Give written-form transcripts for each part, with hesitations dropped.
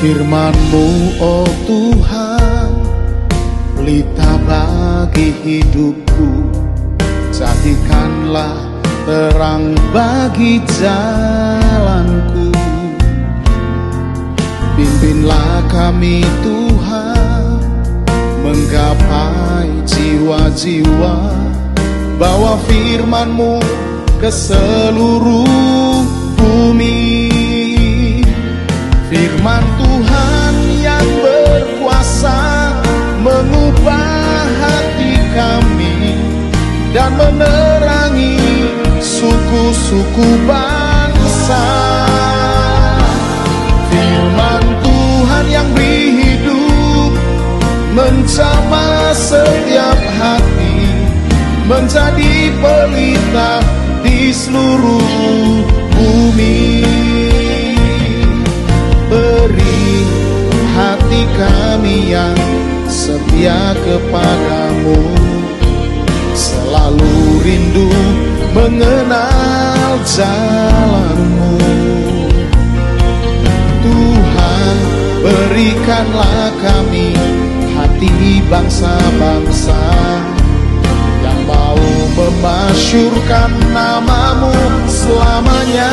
Firman-Mu, oh Tuhan, pelita bagi hidupku. Jadikanlah terang bagi jalanku. Pimpinlah kami Tuhan, menggapai jiwa-jiwa. Bawa firman-Mu ke seluruh bumi. Firman Tuhan yang berkuasa mengubah hati kami dan menerangi suku-suku bangsa. Firman Tuhan yang beri hidup menjamah setiap hati, menjadi pelita di seluruh bumi. Beri hati kami yang setia kepadamu, selalu rindu mengenal jalan-Mu. Tuhan, berikanlah kami hati bangsa-bangsa yang mau memasyurkan nama-Mu selamanya.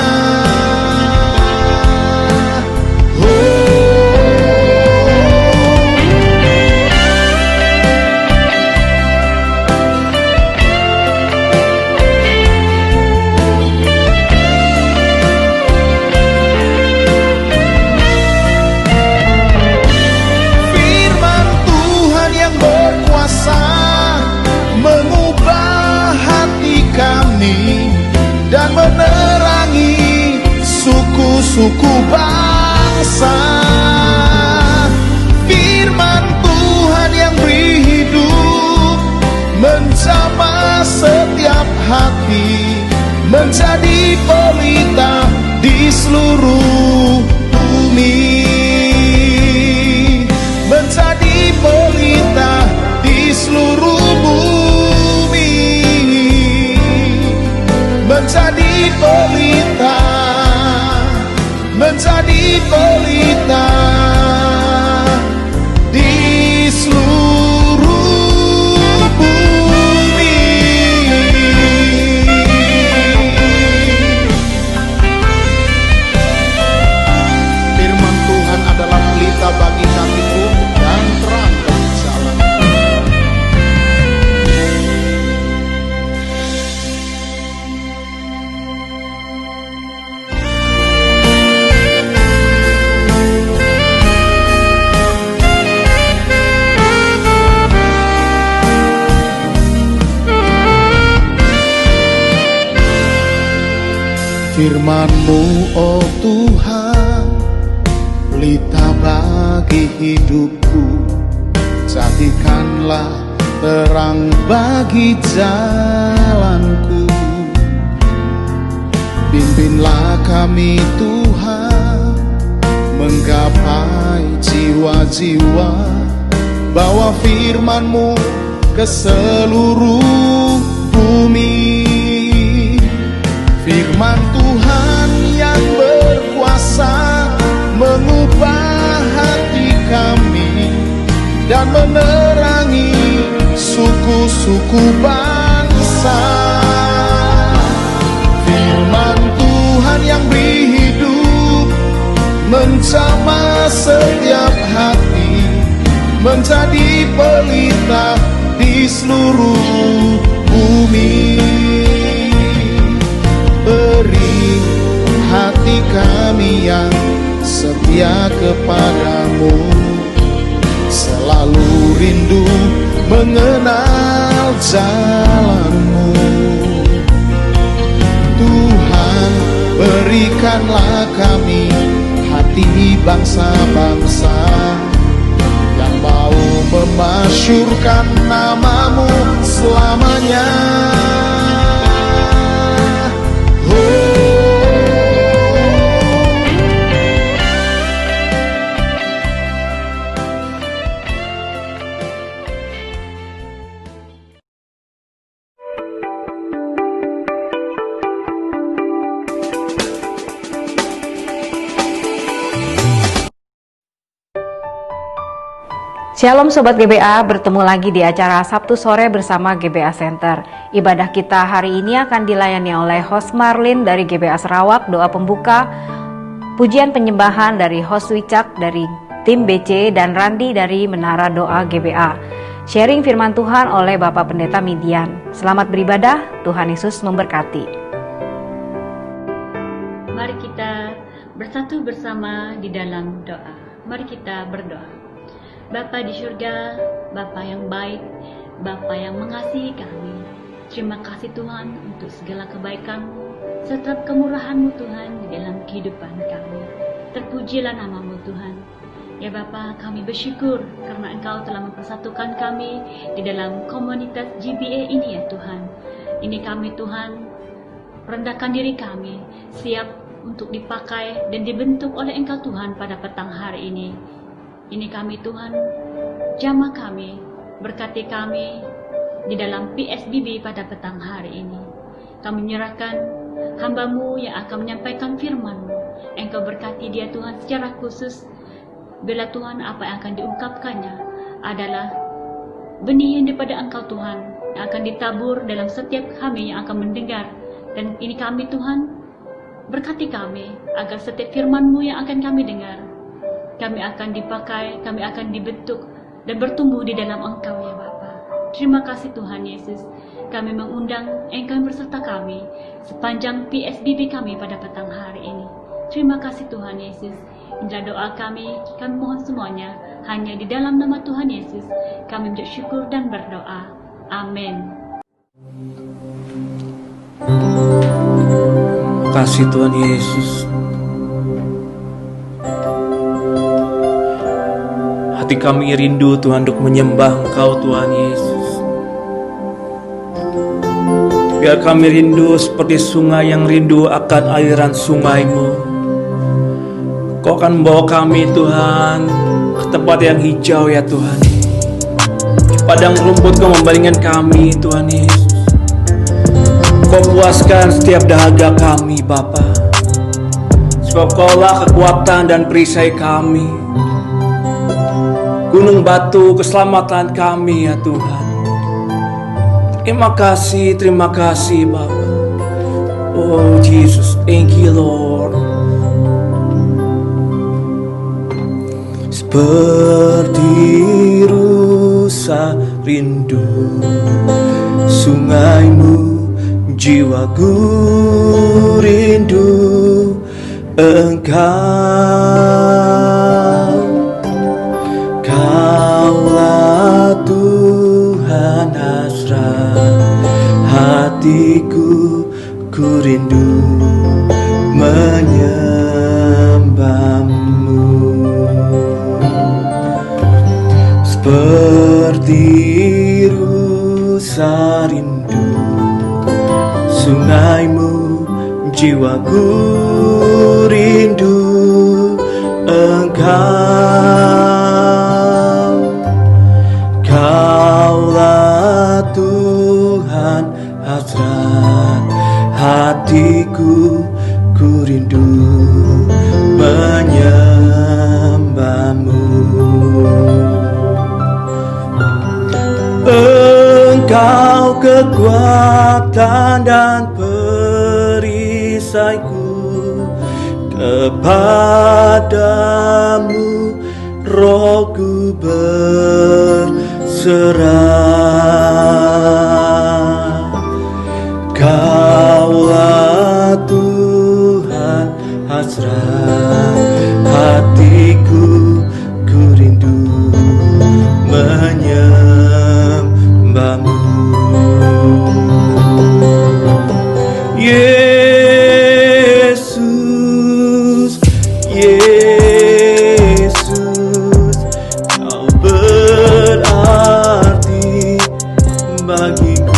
Dan menerangi suku-suku bangsa. Firman Tuhan yang beri hidup menjamah setiap hati, menjadi pelita di seluruh bumi. Menjadi pelita di seluruh bumi. Menjadi pelita, menjadi pelita di seluruh bumi. Firman Tuhan adalah pelita bagi kakiku dan terang bagi jalan. Firman-Mu, oh Tuhan, pelita bagi hidupku. Jadikanlah terang bagi jalanku. Pimpinlah kami Tuhan, menggapai jiwa-jiwa. Bawa firman-Mu ke seluruh bumi. Firman Tuhan yang berkuasa mengubah hati kami dan menerangi suku-suku bangsa. Firman Tuhan yang beri hidup menjamah setiap hati, menjadi pelita di seluruh bumi. Beri hati kami yang setia kepadamu, selalu rindu mengenal jalan-Mu. Tuhan, berikanlah kami hati bangsa-bangsa yang mau memasyurkan nama-Mu selamanya. Shalom Sobat GBA, bertemu lagi di acara Sabtu sore bersama GBA Center. Ibadah kita hari ini akan dilayani oleh host Marlin dari GBA Sarawak, doa pembuka, pujian penyembahan dari host Wicak dari tim BC, dan Randi dari Menara Doa GBA. Sharing firman Tuhan oleh Bapak Pendeta Midian. Selamat beribadah, Tuhan Yesus memberkati. Mari kita bersatu bersama di dalam doa. Mari kita berdoa. Bapa di surga, Bapa yang baik, Bapa yang mengasihi kami. Terima kasih Tuhan untuk segala kebaikan-Mu serta kemurahan-Mu Tuhan di dalam kehidupan kami. Terpujilah nama-Mu Tuhan. Ya Bapa, kami bersyukur karena Engkau telah mempersatukan kami di dalam komunitas GBA ini ya Tuhan. Ini kami Tuhan, rendahkan diri kami, siap untuk dipakai dan dibentuk oleh Engkau Tuhan pada petang hari ini. Ini kami Tuhan, jamah kami, berkati kami di dalam PSBB pada petang hari ini. Kami menyerahkan hamba-Mu yang akan menyampaikan firman-Mu. Engkau berkati dia Tuhan secara khusus. Bila Tuhan apa yang akan diungkapkannya adalah benih yang daripada Engkau Tuhan, yang akan ditabur dalam setiap kami yang akan mendengar. Dan ini kami Tuhan, berkati kami agar setiap firman-Mu yang akan kami dengar, kami akan dipakai, kami akan dibentuk dan bertumbuh di dalam Engkau ya Bapa. Terima kasih Tuhan Yesus. Kami mengundang Engkau yang berserta kami sepanjang PSBB kami pada petang hari ini. Terima kasih Tuhan Yesus. Inilah doa kami mohon semuanya hanya di dalam nama Tuhan Yesus. Kami bersyukur dan berdoa. Amin. Kasih Tuhan Yesus. Hati kami rindu Tuhan untuk menyembah Engkau Tuhan Yesus. Biar kami rindu seperti sungai yang rindu akan aliran sungai-Mu. Kau akan membawa kami Tuhan ke tempat yang hijau ya Tuhan. Padang rumput Kau membaringkan kami Tuhan Yesus. Kau puaskan setiap dahaga kami Bapa. Sebab Kaulah kekuatan dan perisai kami, gunung batu keselamatan kami ya Tuhan. Terima kasih Bapa. Oh Jesus, thank you Lord. Seperti rusa rindu sungai-Mu, jiwaku rindu Engkau. Kaulah Tuhan hasrat hatiku, ku rindu menyembah-Mu. Seperti rusa rindu sungai-Mu, jiwaku rindu Engkau. Kaulah Tuhan hasrat hatiku, ku rindu menyembah-Mu. Engkau kekuatan dan perisaiku, kepadamu rohku berserah. Kaulah Tuhan hasrat hatiku, ku rindu menyembah-Mu. Yesus, Yesus, Kau berarti bagiku.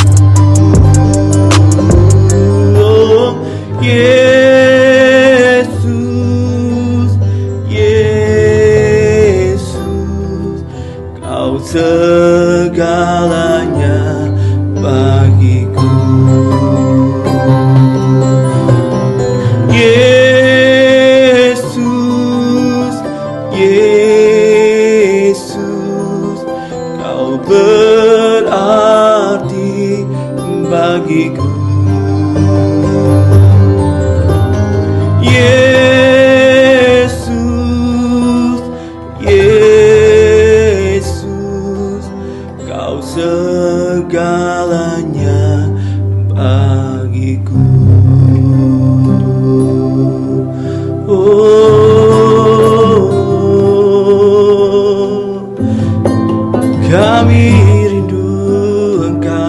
Oh, Yesus, Yesus, Kau segalanya bagiku. Yesus, Yesus, bagiku. Yesus, Yesus, Kau segalanya bagiku. Oh, kami rindu Engkau.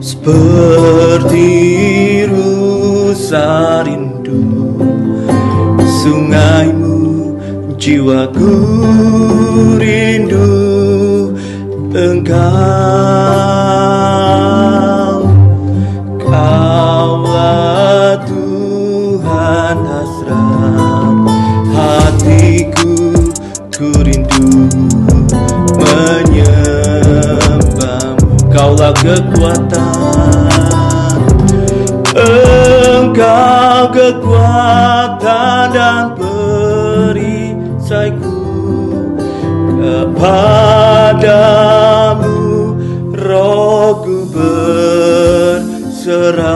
Seperti rusa rindu sungaimu, jiwaku rindu Engkau. Kaulah Tuhan hasrat hatiku, ku rindu menyembahmu. Kaulah kekuatan, Engkau kekuatan dan perisaiku. Kepadamu rohku berserah.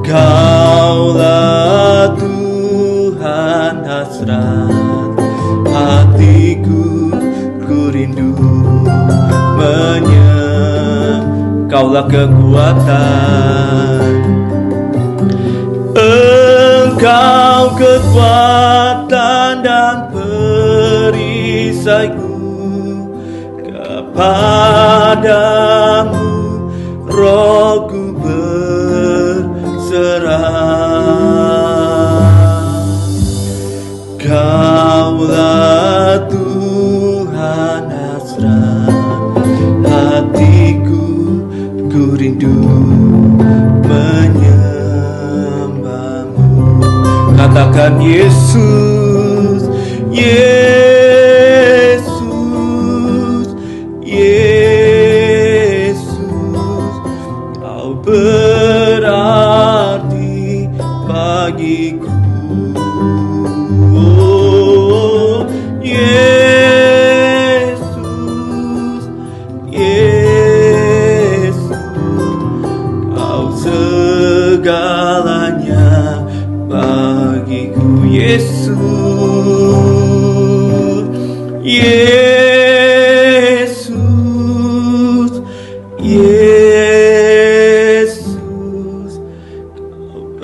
Kaulah Tuhan hasrat hatiku, ku rindu Kaulah kekuatan, Engkau kekuatan dan perisaiku. Kepadamu rohku berserah. Kaulah Tuhan hasrat hatiku, ku rindu menyembahmu. Katakan Yesus, Yesus, Yesus, Kau berarti bagiku. Oh, Yesus, Yesus, Kau segalanya bagiku. Yesus, Yesus, Yesus, Kau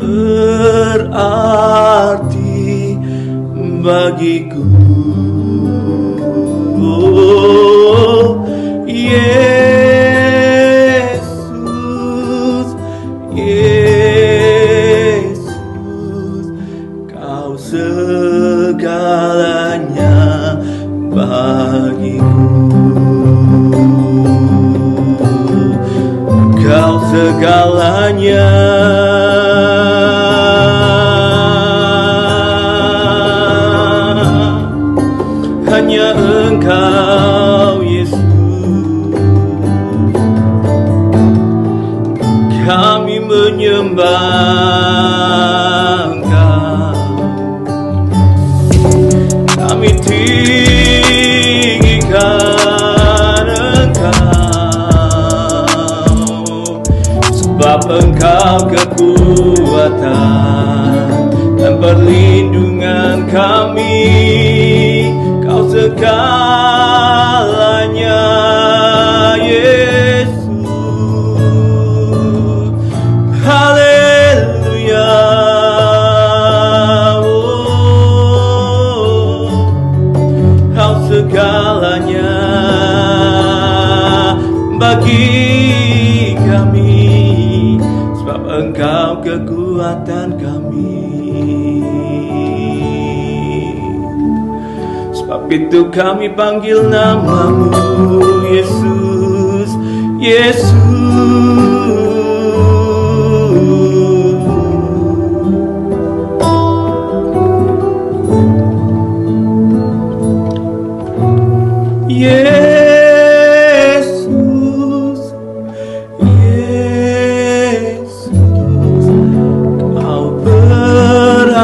berarti bagiku. Oh, Yesus, Yesus, Kau segalanya bagiku. Kau segalanya. Hanya Engkau Yesus, kami menyembah Engkau, kami tinggikan Engkau, sebab Engkau kekuatan dan perlindungan kami. Kau segalanya, Yesus. Haleluya. Oh, Kau segalanya bagi kami, sebab Engkau kekuatan kami. Sebab itu kami panggil namamu, Yesus, Yesus. Yesus, Yesus, Kau berarti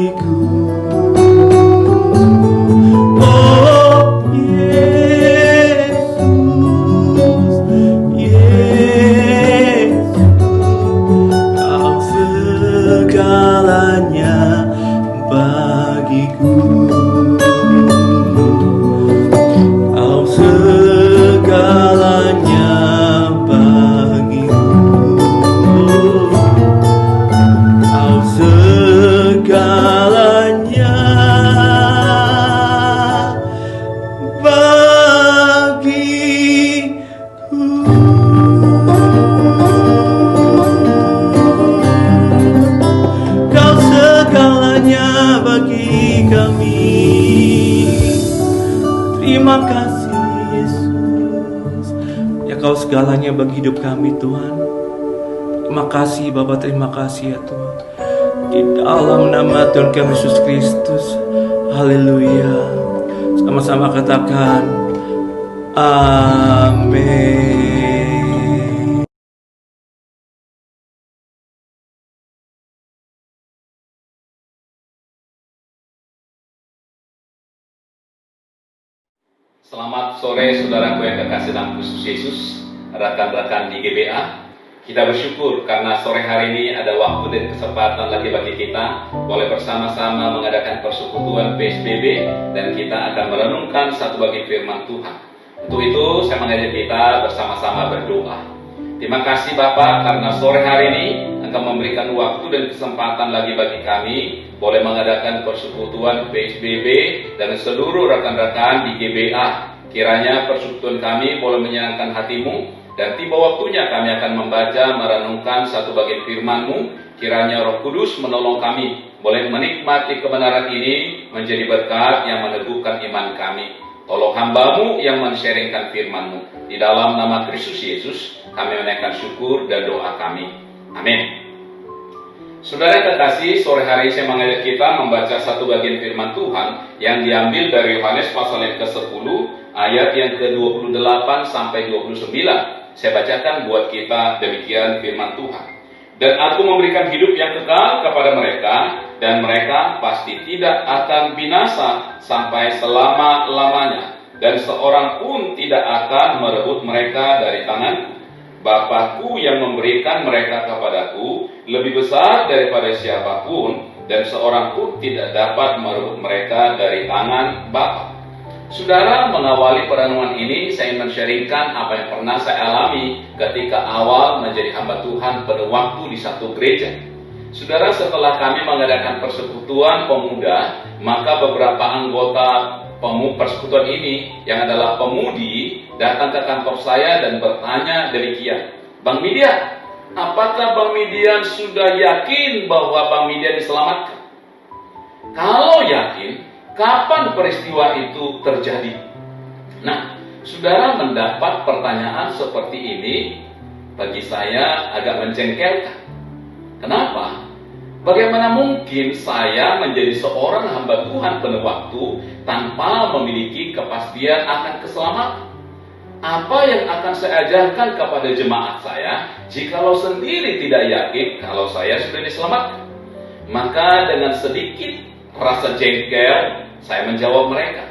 bagiku. Oh Yesus, Yesus, Kau segalanya bagiku. Kau segalanya bagiku. Kau segalanya bagiku. Kau segalanya bagi kami. Terima kasih Yesus. Ya Kau segalanya bagi hidup kami Tuhan. Terima kasih Bapa, terima kasih ya Tuhan. Di dalam nama Tuhan kami Yesus Kristus. Haleluya. Sama-sama katakan amin. Selamat sore saudaraku yang kekasih dalam Kristus Yesus, rekan-rekan di GBA. Kita bersyukur karena sore hari ini ada waktu dan kesempatan lagi bagi kita boleh bersama-sama mengadakan persekutuan PSBB dan kita akan merenungkan satu bagian firman Tuhan. Untuk itu saya mengajak kita bersama-sama berdoa. Terima kasih Bapak karena sore hari ini Engkau memberikan waktu dan kesempatan lagi bagi kami boleh mengadakan persekutuan PSBB dan seluruh rekan-rekan di GBA. Kiranya persekutuan kami boleh menyenangkan hati-Mu. Dan tiba waktunya kami akan membaca, merenungkan satu bagian firman-Mu. Kiranya Roh Kudus menolong kami boleh menikmati kebenaran ini menjadi berkat yang meneguhkan iman kami. Tolong hamba-Mu yang men-sharingkan firman-Mu. Di dalam nama Kristus Yesus kami menaikkan syukur dan doa kami. Amin. Saudara kekasih, sore hari saya mengajak kita membaca satu bagian firman Tuhan yang diambil dari Yohanes pasal yang ke-10 ayat yang ke-28 sampai 29. Saya bacakan buat kita demikian firman Tuhan. Dan aku memberikan hidup yang kekal kepada mereka, dan mereka pasti tidak akan binasa sampai selama-lamanya. Dan seorang pun tidak akan merebut mereka dari tanganku. Bapakku yang memberikan mereka kepadaku lebih besar daripada siapapun, dan seorang pun tidak dapat merebut mereka dari tangan Bapa. Saudara, mengawali perenungan ini, saya ingin men-sharingkan apa yang pernah saya alami ketika awal menjadi hamba Tuhan pada waktu di satu gereja. Saudara, setelah kami mengadakan persekutuan pemuda, maka beberapa anggota persekutuan ini yang adalah pemudi datang ke kantor saya dan bertanya demikian, Bang Midian, apakah Bang Midian sudah yakin bahwa Bang Midian diselamatkan? Kalau yakin, kapan peristiwa itu terjadi? Nah, saudara, mendapat pertanyaan seperti ini bagi saya agak menjengkelkan. Kenapa? Bagaimana mungkin saya menjadi seorang hamba Tuhan penuh waktu tanpa memiliki kepastian akan keselamatan? Apa yang akan saya ajarkan kepada jemaat saya jikalau sendiri tidak yakin kalau saya sudah diselamatkan? Maka dengan sedikit rasa jengkel, saya menjawab mereka,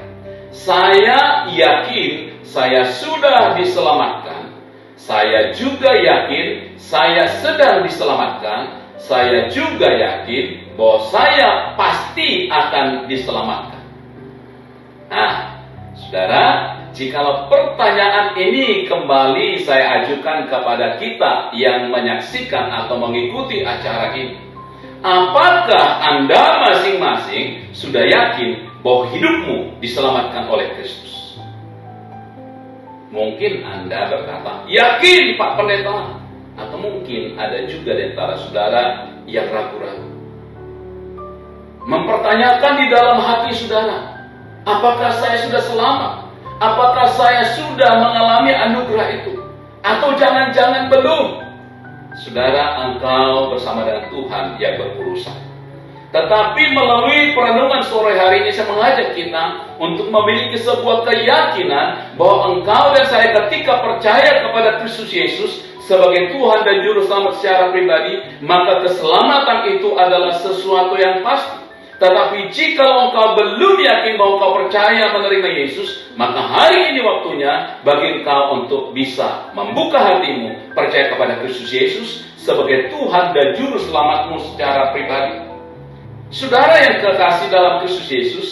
saya yakin saya sudah diselamatkan. Saya juga yakin saya sedang diselamatkan. Saya juga yakin bahwa saya pasti akan diselamatkan. Nah, saudara, jikalau pertanyaan ini kembali saya ajukan kepada kita yang menyaksikan atau mengikuti acara ini, apakah Anda masing-masing sudah yakin bahwa hidupmu diselamatkan oleh Kristus? Mungkin Anda berkata, yakin Pak Pendeta. Atau mungkin ada juga di antara saudara yang ragu-ragu, mempertanyakan di dalam hati saudara, apakah saya sudah selamat? Apakah saya sudah mengalami anugerah itu? Atau jangan-jangan belum? Saudara, engkau bersama dengan Tuhan yang berurusan. Tetapi melalui perenungan sore hari ini saya mengajak kita untuk memiliki sebuah keyakinan bahwa engkau dan saya ketika percaya kepada Kristus Yesus sebagai Tuhan dan Juru Selamat secara pribadi, maka keselamatan itu adalah sesuatu yang pasti. Tetapi jika engkau belum yakin bahwa engkau percaya menerima Yesus, maka hari ini waktunya bagi engkau untuk bisa membuka hatimu, percaya kepada Kristus Yesus sebagai Tuhan dan Juru Selamatmu secara pribadi. Saudara yang kekasih dalam Kristus Yesus,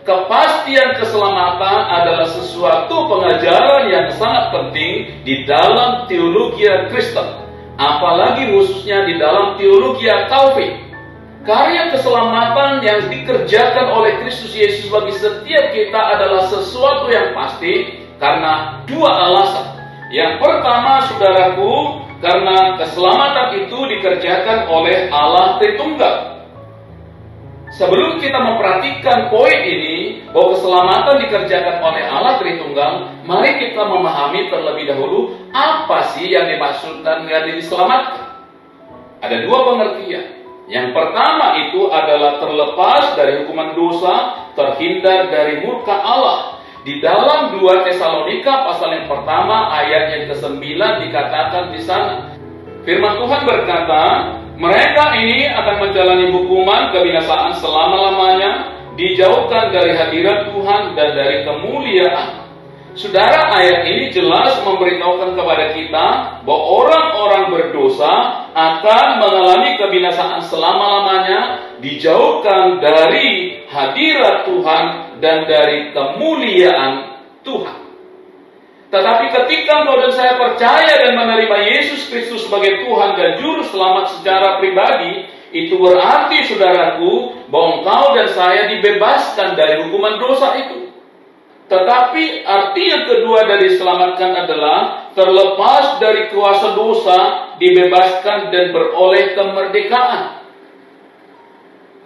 kepastian keselamatan adalah sesuatu pengajaran yang sangat penting di dalam teologi Kristen, apalagi khususnya di dalam teologi Calvin. Karya keselamatan yang dikerjakan oleh Kristus Yesus bagi setiap kita adalah sesuatu yang pasti karena dua alasan. Yang pertama, saudaraku, karena keselamatan itu dikerjakan oleh Allah Tritunggal. Sebelum kita memperhatikan poin ini, bahwa keselamatan dikerjakan oleh Allah Tritunggal, mari kita memahami terlebih dahulu apa sih yang dimaksud dan yang diselamatkan. Ada dua pengertian. Yang pertama itu adalah terlepas dari hukuman dosa, terhindar dari murka Allah. Di dalam 2 Tesalonika pasal yang pertama ayat yang ke-9 dikatakan di sana. Firman Tuhan berkata, mereka ini akan menjalani hukuman kebinasaan selama-lamanya, dijauhkan dari hadirat Tuhan dan dari kemuliaan. Saudara, ayat ini jelas memberitahukan kepada kita bahwa orang-orang berdosa akan mengalami kebinasaan selama-lamanya, dijauhkan dari hadirat Tuhan dan dari kemuliaan Tuhan. Tetapi ketika engkau dan saya percaya dan menerima Yesus Kristus sebagai Tuhan dan Juru Selamat secara pribadi, itu berarti, saudaraku, bahwa engkau dan saya dibebaskan dari hukuman dosa itu. Tetapi arti yang kedua dari diselamatkan adalah terlepas dari kuasa dosa, dibebaskan dan beroleh kemerdekaan.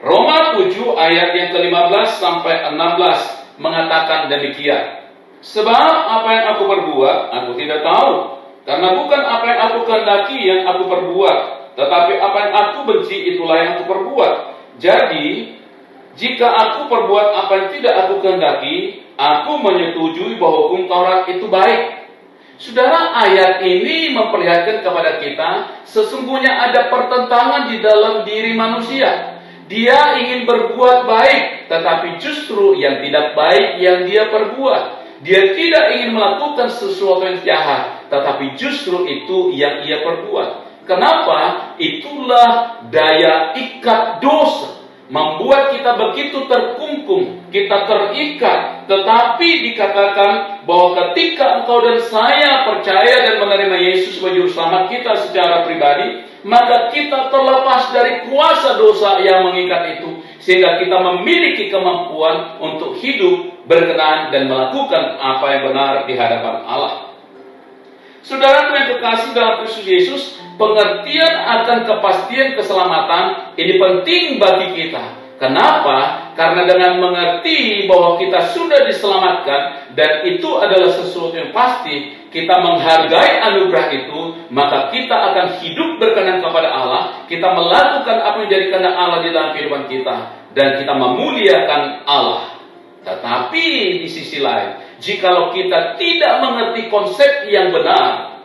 Roma 7 ayat yang ke-15 sampai 16 mengatakan demikian. Sebab apa yang aku perbuat, aku tidak tahu. Karena bukan apa yang aku kehendaki yang aku perbuat, tetapi apa yang aku benci itulah yang aku perbuat. Jadi, jika aku perbuat apa yang tidak aku kehendaki, aku menyetujui bahwa hukum Taurat itu baik. Saudara, ayat ini memperlihatkan kepada kita sesungguhnya ada pertentangan di dalam diri manusia. Dia ingin berbuat baik, tetapi justru yang tidak baik yang dia perbuat. Dia tidak ingin melakukan sesuatu yang jahat, tetapi justru itu yang ia perbuat. Kenapa? Itulah daya ikat dosa. Membuat kita begitu terkungkung, kita terikat. Tetapi dikatakan bahwa ketika engkau dan saya percaya dan menerima Yesus sebagai Juru Selamat kita secara pribadi, maka kita terlepas dari kuasa dosa yang mengikat itu, sehingga kita memiliki kemampuan untuk hidup berkenan dan melakukan apa yang benar di hadapan Allah. Saudara yang kekasih dalam Kristus Yesus, pengertian akan kepastian keselamatan ini penting bagi kita. Kenapa? Karena dengan mengerti bahwa kita sudah diselamatkan dan itu adalah sesuatu yang pasti, kita menghargai anugerah itu, maka kita akan hidup berkenan kepada Allah. Kita melakukan apa yang jadi kehendak Allah di dalam kehidupan kita dan kita memuliakan Allah. Tetapi di sisi lain, jikalau kita tidak mengerti konsep yang benar,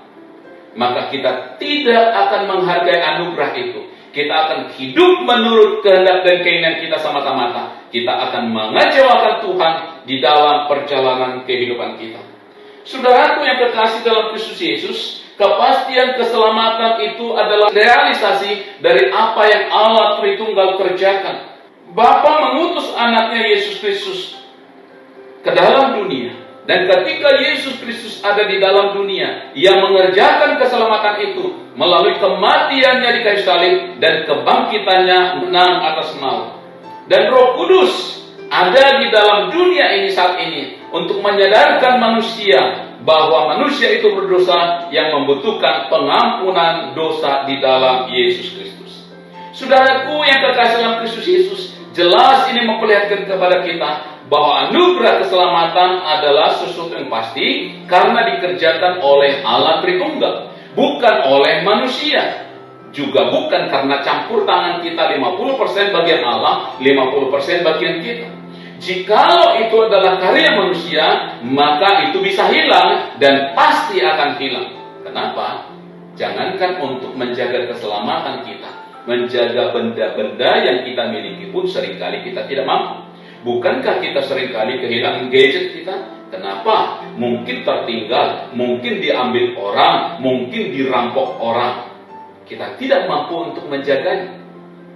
maka kita tidak akan menghargai anugerah itu. Kita akan hidup menurut kehendak dan keinginan kita semata-mata. Kita akan mengecewakan Tuhan di dalam perjalanan kehidupan kita. Saudaraku yang kekasih dalam Kristus Yesus, kepastian keselamatan itu adalah realisasi dari apa yang Allah Tritunggal kerjakan. Bapa mengutus anaknya Yesus Kristus ke dalam dunia. Dan ketika Yesus Kristus ada di dalam dunia, Ia mengerjakan keselamatan itu melalui kematiannya di kayu salib dan kebangkitannya menang atas maut. Dan Roh Kudus ada di dalam dunia ini saat ini untuk menyadarkan manusia bahwa manusia itu berdosa yang membutuhkan pengampunan dosa di dalam Yesus Kristus. Saudaraku yang kekasih dalam Kristus Yesus, jelas ini memperlihatkan kepada kita bahwa anugerah keselamatan adalah sesuatu yang pasti karena dikerjakan oleh Allah Tritunggal, bukan oleh manusia. Juga bukan karena campur tangan kita 50% bagian Allah, 50% bagian kita. Jikalau itu adalah karya manusia, maka itu bisa hilang dan pasti akan hilang. Kenapa? Jangankan untuk menjaga keselamatan kita, Menjaga benda-benda yang kita miliki pun seringkali kita tidak mampu. Bukankah kita seringkali kehilangan gadget kita? Kenapa? Mungkin tertinggal, mungkin diambil orang, mungkin dirampok orang. Kita tidak mampu untuk menjaganya.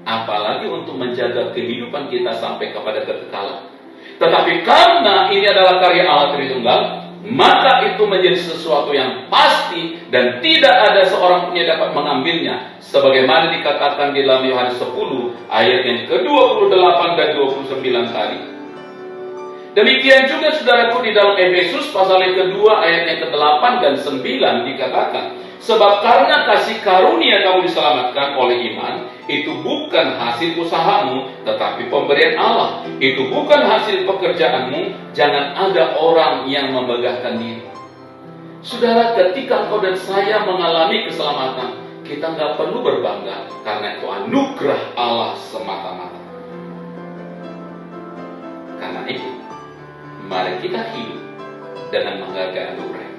Apalagi untuk menjaga kehidupan kita sampai kepada kekekalan. Tetapi karena ini adalah karya Allah Tritunggal, maka itu menjadi sesuatu yang pasti dan tidak ada seorang pun yang dapat mengambilnya, sebagaimana dikatakan di dalam Yohanes 10 ayat yang ke-28 dan 29 tadi. Demikian juga saudaraku di dalam Efesus pasal yang kedua ayat yang ke-8 dan 9 dikatakan, sebab karena kasih karunia kamu diselamatkan oleh iman, itu bukan hasil usahamu, tetapi pemberian Allah. Itu bukan hasil pekerjaanmu, jangan ada orang yang membanggakan diri. Saudara, ketika engkau dan saya mengalami keselamatan, kita nggak perlu berbangga, karena itu anugerah Allah semata-mata. Karena itu, mari kita hidup dengan menghargai anugerah.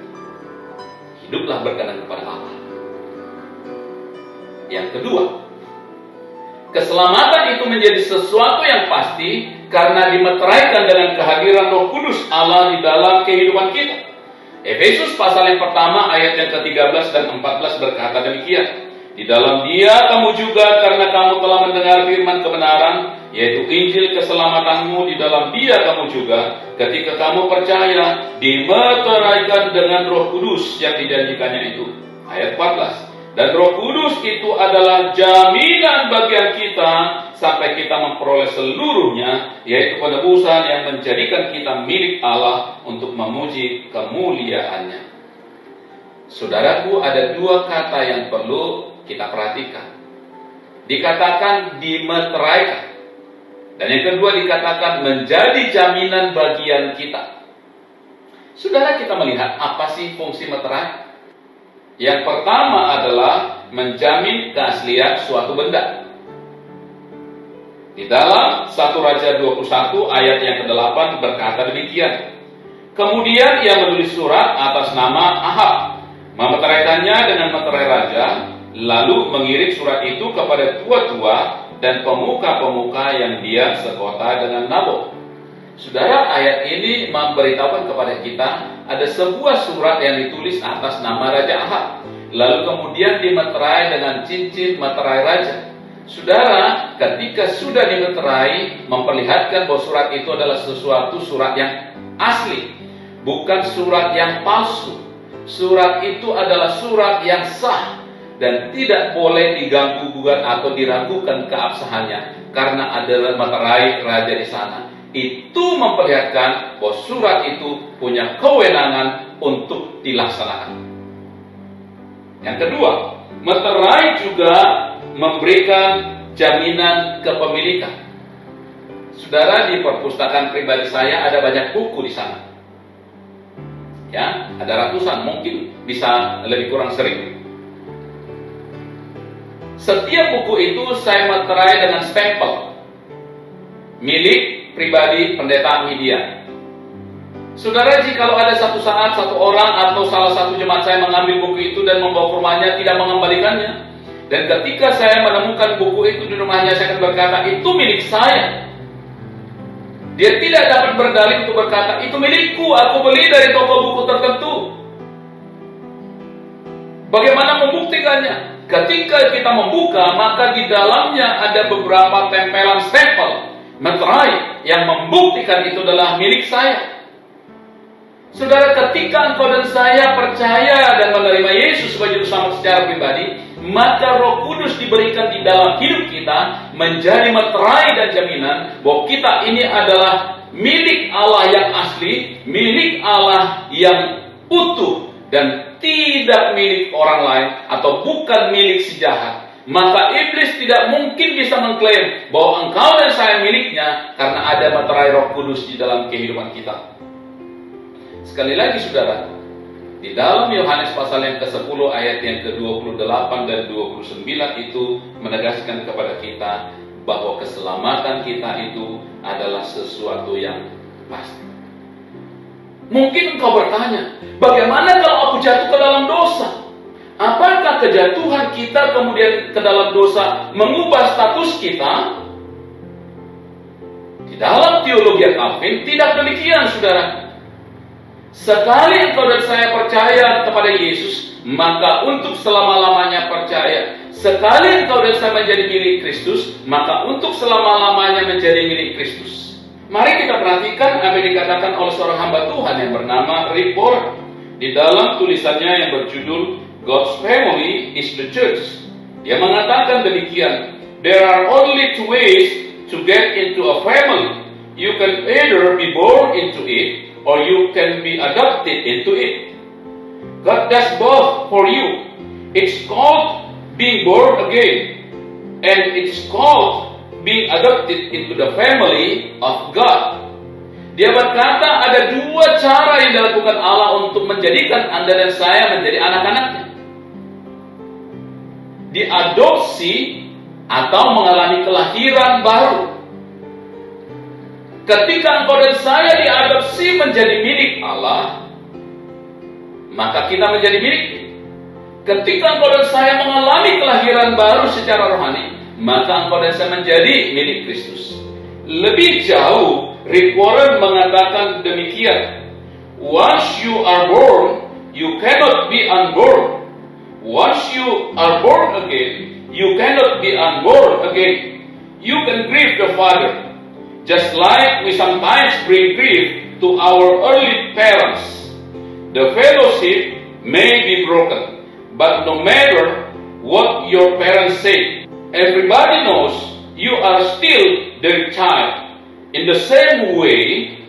Hiduplah berkenan kepada Allah. Yang kedua, keselamatan itu menjadi sesuatu yang pasti karena dimeteraikan dengan kehadiran Roh Kudus Allah di dalam kehidupan kita. Efesus pasal yang pertama ayat yang ke-13 dan 14 berkata demikian. Di dalam Dia kamu juga, karena kamu telah mendengar firman kebenaran, yaitu Injil keselamatanmu, di dalam Dia kamu juga, ketika kamu percaya, dimeteraikan dengan Roh Kudus yang dijanjikannya itu. Ayat 14. Dan Roh Kudus itu adalah jaminan bagian kita sampai kita memperoleh seluruhnya, yaitu penebusan yang menjadikan kita milik Allah untuk memuji kemuliaannya. Saudaraku, ada dua kata yang perlu kita perhatikan. Dikatakan dimeteraikan, dan yang kedua dikatakan menjadi jaminan bagian kita. Saudara, kita melihat apa sih fungsi meterai? Yang pertama adalah menjamin keaslian suatu benda. Di dalam 1 Raja 21 ayat yang ke-8 berkata demikian. Kemudian ia menulis surat atas nama Ahab, memeteraikannya dengan meterai raja, lalu mengirim surat itu kepada tua-tua dan pemuka-pemuka yang dia sekota dengan Nabot. Saudara, ayat ini memberitahukan kepada kita ada sebuah surat yang ditulis atas nama Raja Ahab, lalu kemudian dimeterai dengan cincin meterai raja. Saudara, ketika sudah dimeterai, memperlihatkan bahwa surat itu adalah sesuatu surat yang asli, bukan surat yang palsu. Surat itu adalah surat yang sah dan tidak boleh diganggu-gugat atau diragukan keabsahannya karena ada meterai raja di sana. Itu memperlihatkan bahwa surat itu punya kewenangan untuk dilaksanakan. Yang kedua, meterai juga memberikan jaminan kepemilikan. Saudara, di perpustakaan pribadi saya ada banyak buku di sana. Ya, ada ratusan, mungkin bisa lebih kurang sering. Setiap buku itu saya meterai dengan stempel milik pribadi pendeta media. Saudara, jikalau ada satu saat satu orang atau salah satu jemaat saya mengambil buku itu dan membawa ke rumahnya tidak mengembalikannya, dan ketika saya menemukan buku itu di rumahnya, saya akan berkata, itu milik saya. Dia tidak dapat berdalih untuk berkata, itu milikku, aku beli dari toko buku tertentu. Bagaimana membuktikannya? Ketika kita membuka, maka di dalamnya ada beberapa tempelan stempel meterai yang membuktikan itu adalah milik saya. Saudara, ketika engkau dan saya percaya dan menerima Yesus sebagai juru selamat secara pribadi, maka Roh Kudus diberikan di dalam hidup kita menjadi meterai dan jaminan bahwa kita ini adalah milik Allah yang asli, milik Allah yang utuh, dan tidak milik orang lain atau bukan milik si jahat. Maka iblis tidak mungkin bisa mengklaim bahwa engkau dan saya miliknya karena ada meterai Roh Kudus di dalam kehidupan kita. Sekali lagi saudara, di dalam Yohanes pasal yang ke-10 ayat yang ke-28 dan 29 itu menegaskan kepada kita bahwa keselamatan kita itu adalah sesuatu yang pasti. Mungkin engkau bertanya, bagaimana kalau aku jatuh ke dalam dosa? Apakah kejatuhan kita kemudian ke dalam dosa mengubah status kita? Di dalam teologi Calvin tidak demikian, saudara. Sekali engkau dan saya percaya kepada Yesus, maka untuk selama-lamanya percaya. Sekali engkau dan saya menjadi milik Kristus, maka untuk selama-lamanya menjadi milik Kristus. Mari kita perhatikan apa yang dikatakan oleh seorang hamba Tuhan yang bernama Rick Warren di dalam tulisannya yang berjudul God's Family is the Church. Dia mengatakan demikian, there are only two ways to get into a family. You can either be born into it, or you can be adopted into it. God does both for you. It's called being born again, and it's called being adopted into the family of God. Dia berkata ada dua cara yang dilakukan Allah untuk menjadikan Anda dan saya menjadi anak-anaknya. Diadopsi atau mengalami kelahiran baru. Ketika engkau dan saya diadopsi menjadi milik Allah, maka kita menjadi milik. Ketika engkau dan saya mengalami kelahiran baru secara rohani, maka engkau dan saya menjadi milik Kristus. Lebih jauh, Rick Warren mengatakan demikian. Once you are born, you cannot be unborn. Once you are born again, you cannot be unborn again. You can grieve the Father. Just like we sometimes bring grief to our earthly parents. The fellowship may be broken, but no matter what your parents say, everybody knows you are still their child. In the same way,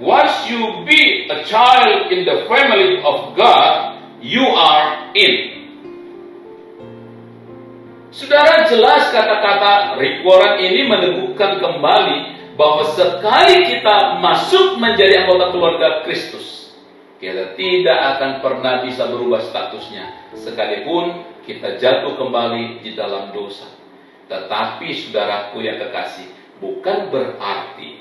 once you be a child in the family of God, you are in. Saudara, jelas kata-kata Rick Warren ini meneguhkan kembali bahwa sekali kita masuk menjadi anggota keluarga Kristus, kita tidak akan pernah bisa berubah statusnya, sekalipun kita jatuh kembali di dalam dosa. Tetapi saudaraku yang kekasih, bukan berarti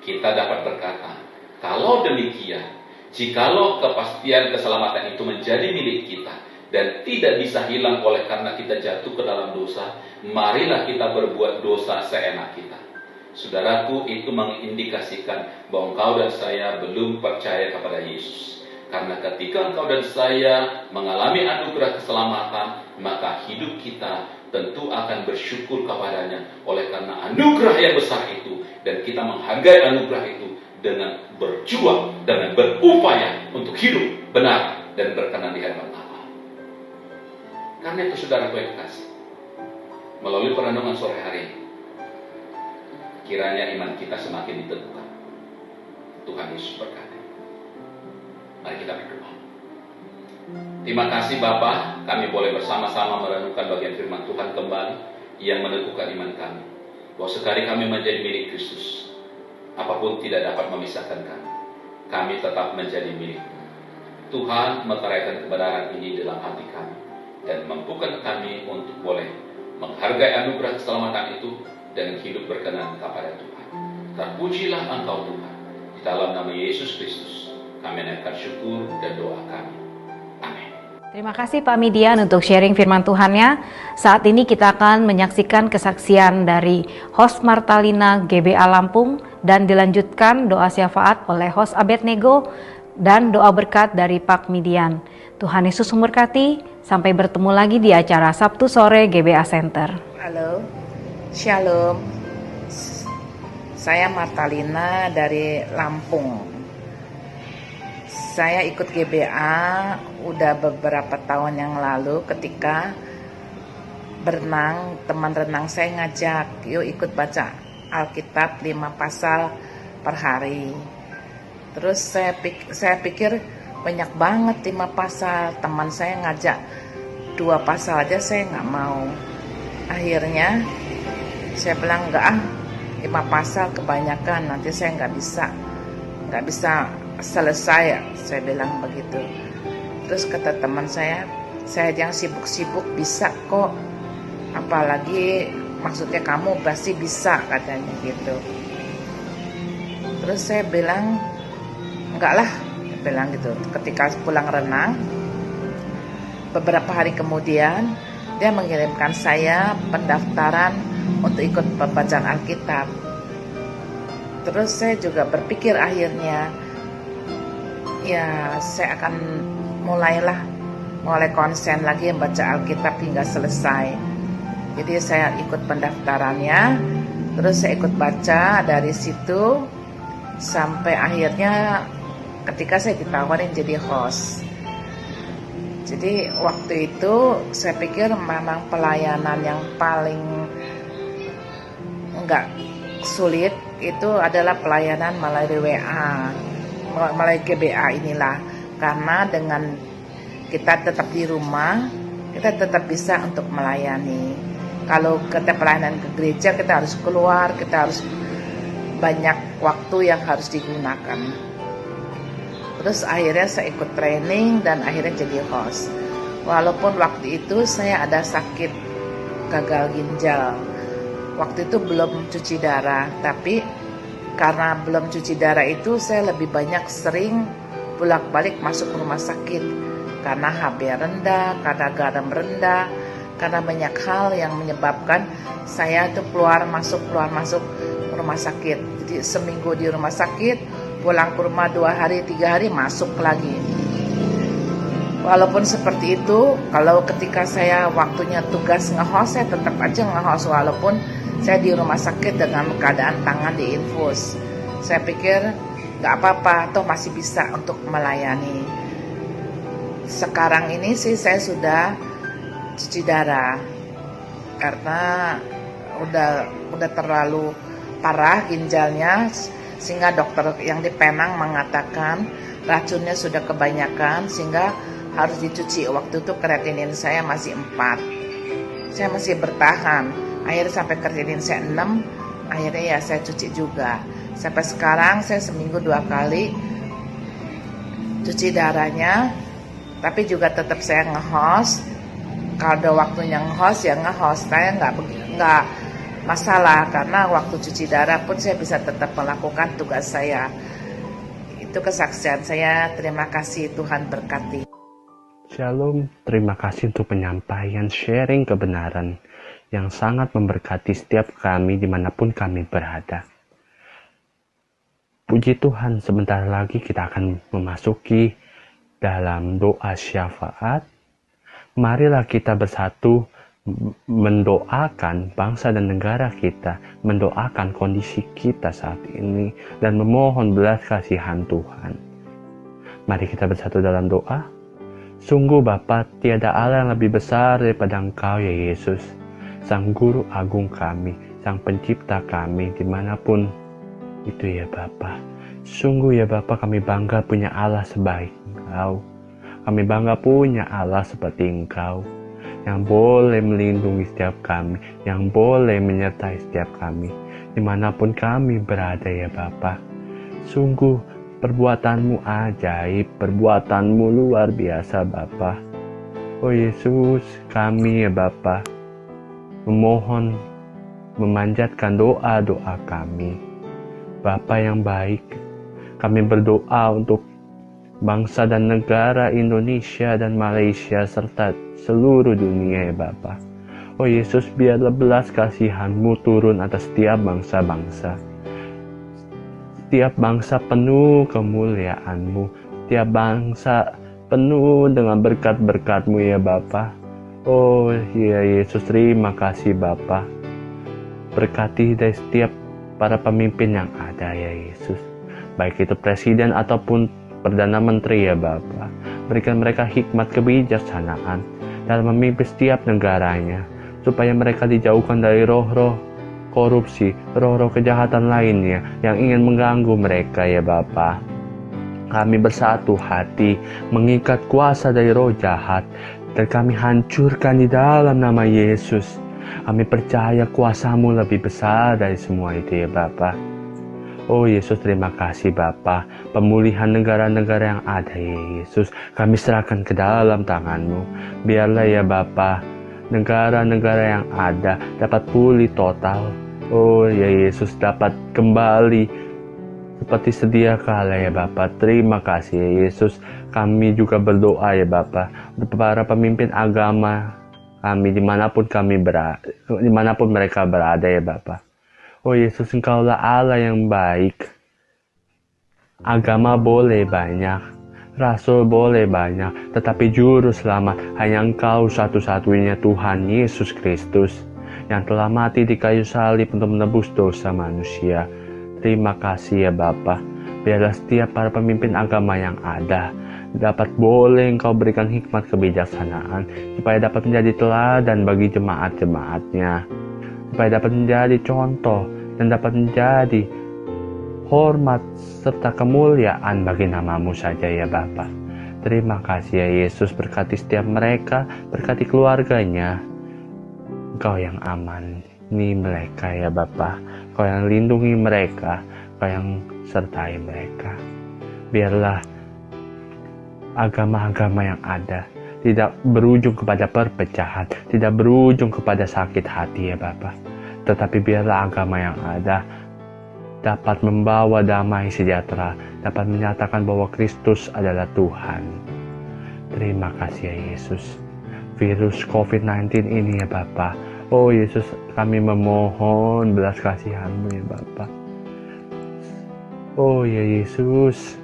kita dapat berkata, kalau demikian, jikalau kepastian keselamatan itu menjadi milik kita dan tidak bisa hilang oleh karena kita jatuh ke dalam dosa, marilah kita berbuat dosa seenak kita. Saudaraku, itu mengindikasikan bahwa engkau dan saya belum percaya kepada Yesus. Karena ketika engkau dan saya mengalami anugerah keselamatan, maka hidup kita tentu akan bersyukur kepadanya oleh karena anugerah yang besar itu, dan kita menghargai anugerah itu dengan berjuang, dengan berupaya untuk hidup benar dan berkenan di hadapan Allah. Karena itu saudaraku yang kasih, melalui perenungan sore hari ini, kiranya iman kita semakin diteguhkan. Tuhan Yesus berkati. Mari kita berdoa. Terima kasih Bapa, kami boleh bersama-sama merenungkan bagian firman Tuhan kembali yang meneguhkan iman kami, bahwa sekali kami menjadi milik Kristus, apapun tidak dapat memisahkan kami. Kami tetap menjadi milik Tuhan. Meteraikan kebenaran ini dalam hati kami dan mampukan kami untuk boleh menghargai anugerah keselamatan itu dan hidup berkenan kepada Tuhan. Terpujilah Engkau Tuhan. Di dalam nama Yesus Kristus kami naikkan syukur dan doa kami. Amin. Terima kasih Pak Midian untuk sharing firman Tuhannya. Saat ini kita akan menyaksikan kesaksian dari host Martalina GBA Lampung dan dilanjutkan doa syafaat oleh host Abednego dan doa berkat dari Pak Midian. Tuhan Yesus memberkati. Sampai bertemu lagi di acara Sabtu sore GBA Center. Halo, Shalom. Saya Martalina dari Lampung. Saya ikut GBA udah beberapa tahun yang lalu. Ketika berenang, teman renang saya ngajak, yuk ikut baca Alkitab 5 pasal per hari. Terus saya pikir banyak banget 5 pasal. Teman saya ngajak 2 pasal aja, saya nggak mau. Akhirnya saya bilang enggak 5 pasal kebanyakan, nanti saya nggak bisa selesai. Saya bilang begitu. Terus kata teman saya yang sibuk-sibuk bisa kok. Apalagi maksudnya kamu pasti bisa, katanya gitu. Terus saya bilang enggak lah, bilang gitu. Ketika pulang renang, beberapa hari kemudian dia mengirimkan saya pendaftaran untuk ikut pembacaan Alkitab. Terus saya juga berpikir akhirnya, ya saya akan mulai konsen lagi membaca Alkitab hingga selesai. Jadi saya ikut pendaftarannya, terus saya ikut baca dari situ sampai akhirnya ketika saya ditawarin jadi host. Jadi waktu itu saya pikir memang pelayanan yang paling enggak sulit itu adalah pelayanan melalui WA, melalui GBA inilah. Karena dengan kita tetap di rumah, kita tetap bisa untuk melayani. Kalau kita pelayanan ke gereja, kita harus keluar, kita harus banyak waktu yang harus digunakan. Terus akhirnya saya ikut training dan akhirnya jadi host. Walaupun waktu itu saya ada sakit gagal ginjal. Waktu itu belum cuci darah, tapi karena belum cuci darah itu saya lebih banyak sering bolak-balik masuk rumah sakit. Karena HB rendah, karena garam rendah, karena banyak hal yang menyebabkan saya tuh keluar masuk rumah sakit. Jadi seminggu di rumah sakit, pulang ke rumah 2 hari 3 hari masuk lagi. Walaupun seperti itu, kalau ketika saya waktunya tugas nge-host, saya tetap aja nge-host walaupun saya di rumah sakit dengan keadaan tangan diinfus. Saya pikir gak apa-apa, toh masih bisa untuk melayani. Sekarang ini sih saya sudah cuci darah karena udah terlalu parah ginjalnya, sehingga dokter yang di Penang mengatakan racunnya sudah kebanyakan sehingga harus dicuci. Waktu itu kreatinin saya masih 4, saya masih bertahan, akhirnya sampai kreatinin saya 6, akhirnya ya saya cuci juga. Sampai sekarang saya seminggu 2 kali cuci darahnya, tapi juga tetap saya nge-host. Kalau ada waktunya nge-host ya nge-host, saya nggak masalah karena waktu cuci darah pun saya bisa tetap melakukan tugas saya. Itu kesaksian saya. Terima kasih, Tuhan berkati. Shalom, terima kasih untuk penyampaian sharing kebenaran yang sangat memberkati setiap kami dimanapun kami berada. Puji Tuhan, sebentar lagi kita akan memasuki dalam doa syafaat. Marilah kita bersatu mendoakan bangsa dan negara kita, mendoakan kondisi kita saat ini, dan memohon belas kasihan Tuhan. Mari kita bersatu dalam doa. Sungguh Bapa, tiada Allah yang lebih besar daripada Engkau ya Yesus, Sang Guru Agung kami, Sang Pencipta kami, dimanapun itu ya Bapa. Sungguh ya Bapa, kami bangga punya Allah sebaik Engkau. Kami bangga punya Allah seperti Engkau, yang boleh melindungi setiap kami, yang boleh menyertai setiap kami, dimanapun kami berada ya Bapa. Sungguh perbuatanmu ajaib, perbuatanmu luar biasa Bapa. Oh Yesus, kami ya Bapa memohon, memanjatkan doa-doa kami. Bapa yang baik, kami berdoa untuk bangsa dan negara Indonesia dan Malaysia serta seluruh dunia ya Bapa. Oh Yesus, biarlah belas kasihan-Mu turun atas setiap bangsa-bangsa. Setiap bangsa penuh kemuliaan-Mu. Setiap bangsa penuh dengan berkat-berkat-Mu ya Bapa. Oh ya Yesus, terima kasih Bapa. Berkati dari setiap para pemimpin yang ada ya Yesus. Baik itu presiden ataupun Perdana Menteri ya Bapa. Berikan mereka hikmat kebijaksanaan dalam memimpin setiap negaranya, supaya mereka dijauhkan dari roh-roh korupsi, roh-roh kejahatan lainnya yang ingin mengganggu mereka ya Bapa. Kami bersatu hati mengikat kuasa dari roh jahat dan kami hancurkan di dalam nama Yesus. Kami percaya kuasa-Mu lebih besar dari semua itu ya Bapa. Oh Yesus, terima kasih Bapa. Pemulihan negara-negara yang ada ya Yesus, kami serahkan ke dalam tangan-Mu. Biarlah ya Bapa, negara-negara yang ada dapat pulih total. Oh ya Yesus, dapat kembali seperti sedia kala ya Bapa. Terima kasih ya Yesus. Kami juga berdoa ya Bapa untuk para pemimpin agama kami dimanapun mereka berada ya Bapa. Oh Yesus, Engkaulah Allah yang baik. Agama boleh banyak, rasul boleh banyak, tetapi juru selamat hanya Engkau satu-satunya, Tuhan Yesus Kristus, yang telah mati di kayu salib untuk menebus dosa manusia. Terima kasih ya Bapa. Biarlah setiap para pemimpin agama yang ada dapat boleh Engkau berikan hikmat kebijaksanaan, supaya dapat menjadi teladan bagi jemaat-jemaatnya, supaya dapat menjadi contoh dan dapat menjadi hormat serta kemuliaan bagi nama-Mu saja ya Bapa. Terima kasih ya Yesus, berkati setiap mereka, berkati keluarganya. Engkau yang amani mereka ya Bapa, Engkau yang lindungi mereka, Engkau yang sertai mereka. Biarlah agama-agama yang ada tidak berujung kepada perpecahan, tidak berujung kepada sakit hati ya Bapa, tetapi biarlah agama yang ada dapat membawa damai sejahtera, dapat menyatakan bahwa Kristus adalah Tuhan. Terima kasih ya Yesus. Virus COVID-19 ini ya Bapa, oh Yesus, kami memohon belas kasihan-Mu ya Bapa. Oh ya Yesus,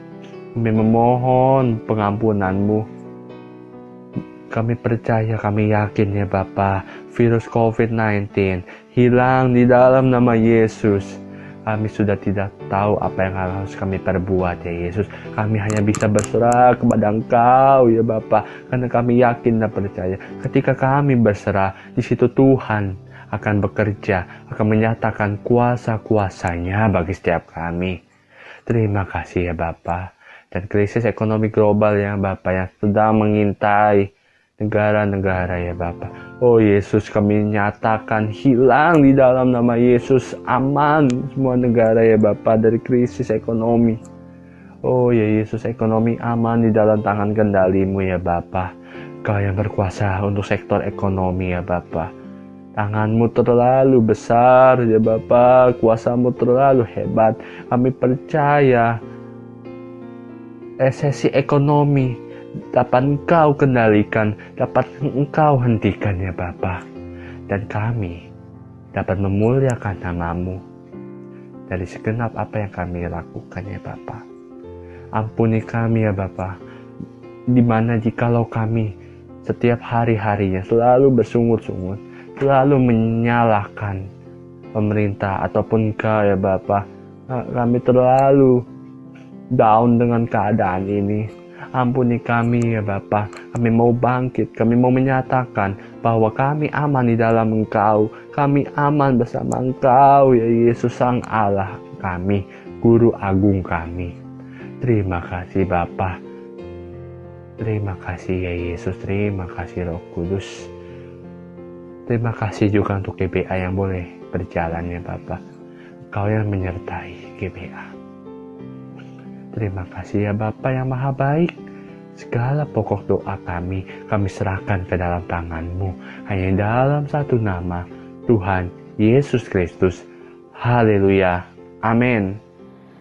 kami memohon pengampunan-Mu. Kami percaya, kami yakin ya Bapa, virus COVID-19 hilang di dalam nama Yesus. Kami sudah tidak tahu apa yang harus kami perbuat ya Yesus. Kami hanya bisa berserah kepada Engkau ya Bapa, karena kami yakin dan percaya ketika kami berserah, di situ Tuhan akan bekerja, akan menyatakan kuasa-kuasanya bagi setiap kami. Terima kasih ya Bapa. Dan krisis ekonomi global yang Bapa yang sedang mengintai negara-negara ya Bapa, oh Yesus, kami nyatakan hilang di dalam nama Yesus. Aman semua negara ya Bapa dari krisis ekonomi. Oh ya Yesus, ekonomi aman di dalam tangan kendali-Mu ya Bapa. Kau yang berkuasa untuk sektor ekonomi ya Bapa. Tangan-Mu terlalu besar ya Bapa, kuasa-Mu terlalu hebat. Kami percaya resesi ekonomi dapat Engkau kendalikan, dapat Engkau hentikan ya Bapa. Dan kami dapat memuliakan nama-Mu dari segenap apa yang kami lakukan ya Bapa. Ampuni kami ya Bapa, dimana jikalau kami setiap hari-harinya selalu bersungut-sungut, selalu menyalahkan pemerintah ataupun Engkau ya Bapa, kami terlalu down dengan keadaan ini. Ampuni kami ya Bapa, kami mau bangkit, kami mau menyatakan bahwa kami aman di dalam Engkau, kami aman bersama Engkau ya Yesus, Sang Allah kami, Guru Agung kami. Terima kasih Bapa, terima kasih ya Yesus, terima kasih Roh Kudus. Terima kasih juga untuk GBA yang boleh berjalan ya Bapa, Engkau yang menyertai GBA. Terima kasih ya Bapa yang Maha Baik. Segala pokok doa kami serahkan ke dalam tangan-Mu. Hanya dalam satu nama, Tuhan Yesus Kristus. Haleluya. Amin.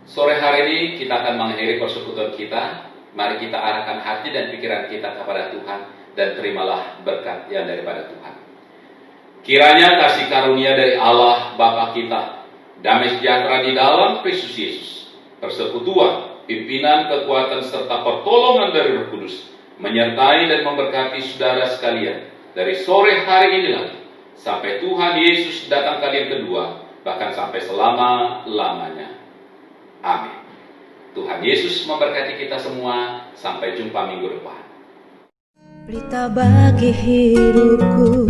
Sore hari ini kita akan mengakhiri persekutuan kita. Mari kita arahkan hati dan pikiran kita kepada Tuhan, dan terimalah berkat yang daripada Tuhan. Kiranya kasih karunia dari Allah Bapa kita, damai sejahtera di dalam Kristus Yesus, persekutuan, pimpinan, kekuatan, serta pertolongan dari Roh Kudus menyertai dan memberkati saudara sekalian dari sore hari ini lagi sampai Tuhan Yesus datang kali yang kedua, bahkan sampai selama-lamanya. Amin. Tuhan Yesus memberkati kita semua. Sampai jumpa minggu depan. Pelita bagi hidupku,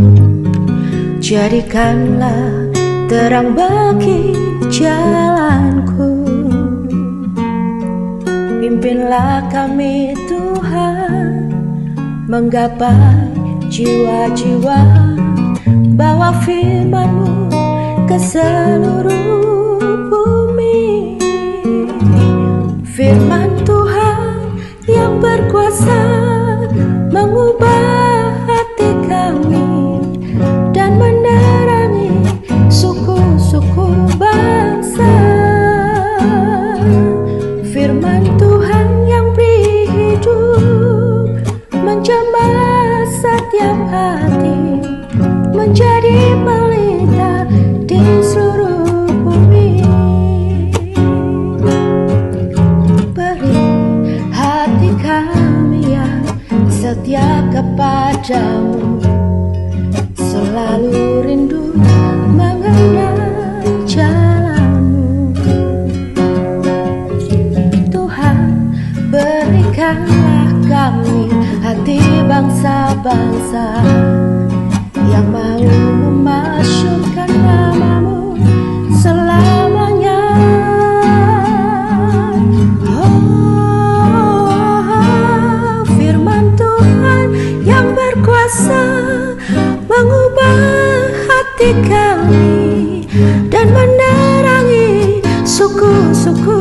jadikanlah terang bagi jalanku. Pimpinlah kami Tuhan, menggapai jiwa-jiwa, bawa firman-Mu ke seluruh bumi. Firman Tuhan yang berkuasa mengubah hati kami dan menerangi suku-suku bangsa. menjadi pelita di seluruh bumi. Beri hati kami yang setia kepadamu, selalu rindu mengenal jalanmu. Tuhan, berikanlah kami hati bangsa-bangsa yang mau memasyurkan namamu selamanya. Oh, firman Tuhan yang berkuasa mengubah hati kami dan menerangi suku-suku